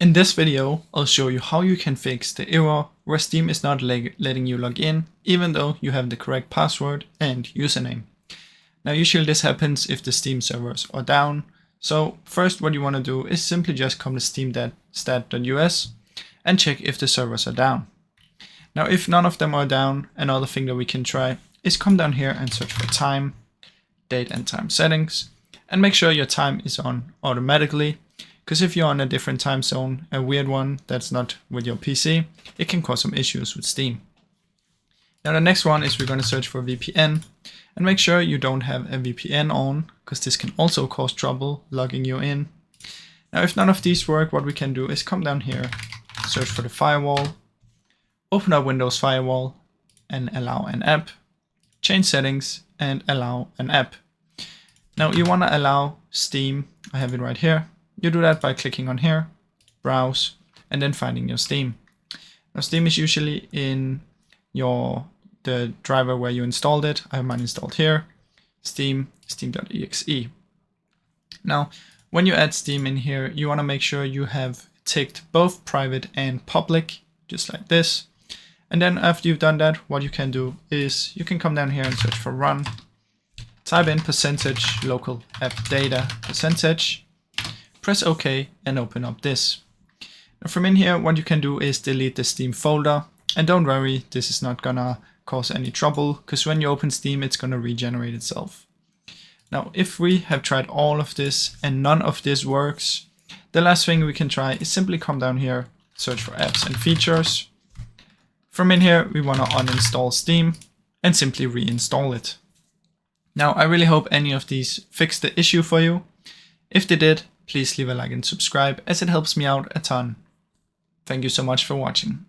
In this video, I'll show you how you can fix the error where Steam is not letting you log in, even though you have the correct password and username. Now usually this happens if the Steam servers are down. So first what you want to do is simply just come to steam.stat.us and check if the servers are down. Now if none of them are down, another thing that we can try is come down here and search for time, date and time settings, and make sure your time is on automatically. Because if you're on a different time zone, a weird one that's not with your PC, it can cause some issues with Steam. Now the next one is we're going to search for VPN and make sure you don't have a VPN on, because this can also cause trouble logging you in. Now if none of these work, what we can do is come down here, search for the firewall, open up Windows Firewall and allow an app, change settings and allow an app. Now you want to allow Steam, I have it right here. You do that by clicking on here, browse, and then finding your Steam. Now Steam is usually in the driver where you installed it. I have mine installed here, Steam, steam.exe. Now, when you add Steam in here, you want to make sure you have ticked both private and public, just like this. And then after you've done that, what you can do is you can come down here and search for run, type in % local app data %, press OK and open up this. Now from in here, what you can do is delete the Steam folder. And don't worry, this is not gonna cause any trouble, because when you open Steam, it's gonna regenerate itself. Now, if we have tried all of this and none of this works, the last thing we can try is simply come down here, search for apps and features. From in here, we wanna uninstall Steam and simply reinstall it. Now, I really hope any of these fixed the issue for you. If they did, please leave a like and subscribe, as it helps me out a ton. Thank you so much for watching.